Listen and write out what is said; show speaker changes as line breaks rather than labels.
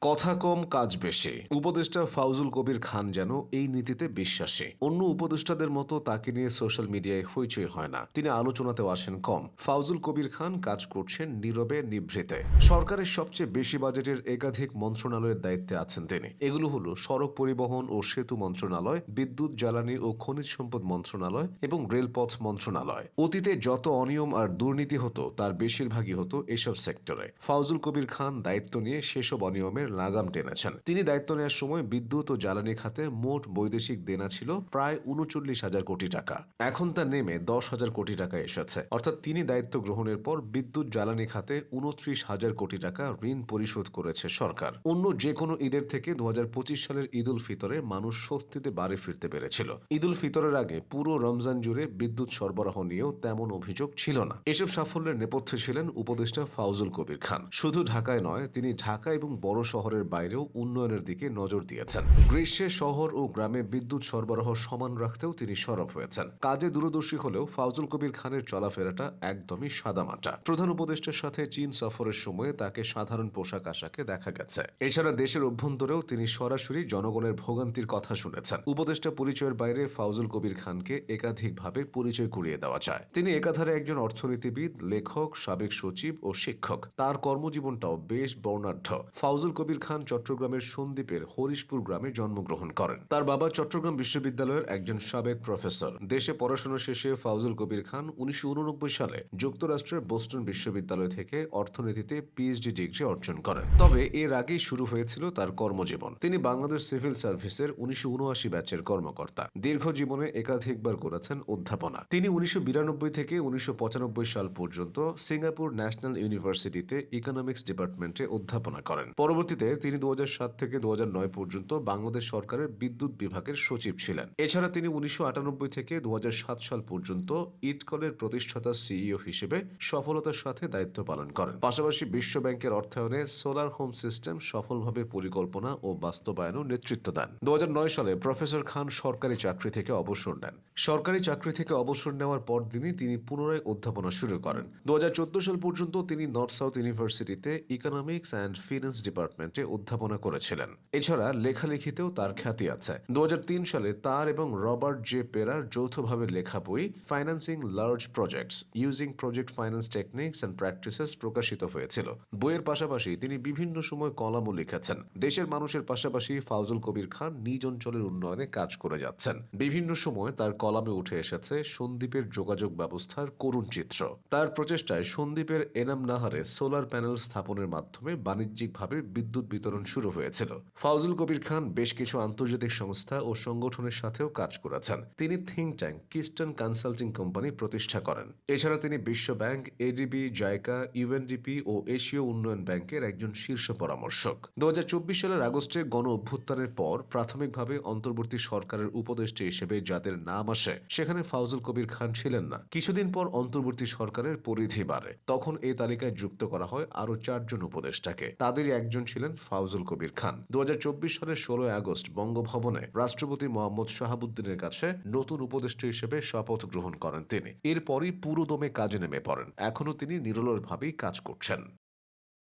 কথা কম কাজ বেশি। উপদেষ্টা ফাউজুল কবির খান যেন এই নীতিতে বিশ্বাসী। অন্য উপদেষ্টাদের মতো তাকে নিয়ে সোশ্যাল মিডিয়ায় হইচই হয় না, তিনি আলোচনাতেও আসেন কম। ফাউজুল কবির খান কাজ করছেন নীরবে নিভৃতে। সরকারের সবচেয়ে বেশি বাজেটের একাধিক মন্ত্রণালয়ের দায়িত্বে আছেন তিনি। এগুলো হলো সড়ক পরিবহন ও সেতু মন্ত্রণালয়, বিদ্যুৎ জ্বালানি ও খনিজ সম্পদ মন্ত্রণালয় এবং রেলপথ মন্ত্রণালয়। অতীতে যত অনিয়ম আর দুর্নীতি হতো তার বেশিরভাগই হতো এসব সেক্টরে। ফাউজুল কবির খান দায়িত্ব নিয়ে সেসব অনিয়মের লাগাম টেনেছেন। তিনি দায়িত্ব নেওয়ার সময় বিদ্যুৎ ও জ্বালানি খাতে মোট বৈদেশিক দেনা ছিল প্রায় ৩৯,০০০ কোটি টাকা। এখন তা নেমে ১০,০০০ কোটি টাকা এসেছে। অর্থাৎ তিনি দায়িত্ব গ্রহণের পর বিদ্যুৎ জ্বালানি খাতে ২৯,০০০ কোটি টাকা ঋণ পরিশোধ করেছে সরকার। অন্য যে কোনো ঈদের থেকে ২০২৫ সালের ঈদ উল ফিতরে মানুষ স্বস্তিতে বাড়ি ফিরতে পেরেছিল। ঈদ উল ফিতরের আগে পুরো রমজান জুড়ে বিদ্যুৎ সরবরাহ নিয়েও তেমন অভিযোগ ছিল না। এসব সাফল্যের নেপথ্যে ছিলেন উপদেষ্টা ফাউজুল কবির খান। শুধু ঢাকায় নয়, তিনি ঢাকা এবং বড় শহরের বাইরেও উন্নয়নের দিকে নজর দিয়েছেন। গ্রীষ্মে শহর ও গ্রামে বিদ্যুৎ সরবরাহ সমান রাখতেও তিনি সরব হয়েছেন। কাজে দূরদর্শী হলেও ফাউজুল কবির খানের চলাফেরাটা একদমই সাদামাটা। প্রধান উপদেষ্টার সাথে চীন সফরের সময়ে তাকে সাধারণ পোশাক আশাকে দেখা গেছে। এছাড়া দেশের অভ্যন্তরেও তিনি সরাসরি জনগণের ভোগান্তির কথা শুনেছেন। উপদেষ্টা পরিচয়ের বাইরে ফাউজুল কবির খানকে একাধিকভাবে পরিচয় করিয়ে দেওয়া যায়। তিনি একাধারে একজন অর্থনীতিবিদ, লেখক, সাবেক সচিব ও শিক্ষক। তার কর্মজীবনটাও বেশ বর্ণাঢ্য। ফাউজুল কবির খান চট্টগ্রামের সন্দ্বীপের হরিশপুর গ্রামে জন্মগ্রহণ করেন। তার বাবা চট্টগ্রাম বিশ্ববিদ্যালয়ের একজন সাবেক প্রফেসর। দেশে পড়াশোনা শেষে ফাউজুল কবির খান ১৯৮৯ সালে যুক্তরাষ্ট্রের বোস্টন বিশ্ববিদ্যালয় থেকে অর্থনীতিতে পিএইচডি ডিগ্রি অর্জন করেন। তবে এর আগেই শুরু হয়েছিল তার কর্মজীবন। তিনি বাংলাদেশ সিভিল সার্ভিসের ১৯৭৯ ব্যাচের কর্মকর্তা। দীর্ঘ জীবনে একাধিকবার করেছেন অধ্যাপনা। তিনি ১৯৯২ থেকে ১৯৯৫ সাল পর্যন্ত সিঙ্গাপুর ন্যাশনাল ইউনিভার্সিটিতে ইকোনমিক্স ডিপার্টমেন্টে অধ্যাপনা করেন। পরবর্তীতে তিনি ২০০৭ থেকে ২০০৯ পর্যন্ত বাংলাদেশ সরকারের বিদ্যুৎ বিভাগের সচিব ছিলেন। এছাড়া তিনি ১৯৯৮ থেকে ২০০৭ সাল পর্যন্ত ইটকলের প্রতিষ্ঠাতা সিইও হিসেবে সফলতার সাথে দায়িত্ব পালন করেন। পাশাপাশি বিশ্ব ব্যাংকের অর্থায়নে সোলার হোম সিস্টেম সফলভাবে পরিকল্পনা ও বাস্তবায়নও নেতৃত্ব দেন। ২০০৯ সালে প্রফেসর খান সরকারি চাকরি থেকে অবসর নেন। সরকারি চাকরি থেকে অবসর নেওয়ার পরদিনই তিনি পুনরায় অধ্যাপনা শুরু করেন। ২০১৪ সাল পর্যন্ত তিনি নর্থ সাউথ ইউনিভার্সিটিতে ইকোনমিক্স অ্যান্ড ফিন্যান্স ডিপার্টমেন্টে অধ্যাপনা করেছিলেন। এছাড়া লেখালেখিতেও তার খ্যাতি আছে। ২০০৩ সালে তার এবং রবার্ট জে পেরার যৌথভাবে লেখা বই financing large projects using project finance techniques and practices প্রকাশিত হয়েছিল। বইয়ের পাশাপাশি তিনি বিভিন্ন সময় কলামও লিখেছেন। দেশের মানুষের পাশাপাশি ফাউজুল কবির খান নিজ অঞ্চলের উন্নয়নে কাজ করে যাচ্ছেন। বিভিন্ন সময় তার কলামে উঠে এসেছে সন্দ্বীপের যোগাযোগ ব্যবস্থার করুণ চিত্র। তার প্রচেষ্টায় সন্দ্বীপের এনাম নাহারে সোলার প্যানেল স্থাপনের মাধ্যমে বাণিজ্যিকভাবে বিদ্যুৎ বিতরণ শুরু হয়েছিল। ফাউজুল কবির খান বেশ কিছু আন্তর্জাতিক সংস্থা ও সংগঠনের সাথেও কাজ করেছেন। তিনি থিঙ্ক ট্যাঙ্ক কিস্টন কনসাল্টিং কোম্পানি প্রতিষ্ঠা করেন। এছাড়া তিনি বিশ্ব ব্যাংক, এডিবি, জাইকা, ইউএনডিপি ও এশীয় উন্নয়ন ব্যাংকের একজন শীর্ষ পরামর্শক। ২০২৪ সালের আগস্টে গণ অভ্যুত্থানের পর প্রাথমিকভাবে অন্তর্বর্তী সরকারের উপদেষ্টা হিসেবে যাদের নাম আসে সেখানে ফাউজুল কবির খান ছিলেন না। কিছুদিন পর অন্তর্বর্তী সরকারের পরিধি বাড়ে। তখন এই তালিকায় যুক্ত করা হয় আরও ৪ জন উপদেষ্টাকে। তাদেরই একজন ছিলেন ফাউজুল কবির খান। ২০২৪ সালের ১৬ আগস্ট বঙ্গভবনে রাষ্ট্রপতি মোহাম্মদ শাহাবুদ্দিনের কাছে নতুন উপদেষ্টা হিসেবে শপথ গ্রহণ করেন তিনি। এরপরই পুরোদমে কাজে নেমে পড়েন। এখনও তিনি নিরলসভাবেই কাজ করছেন।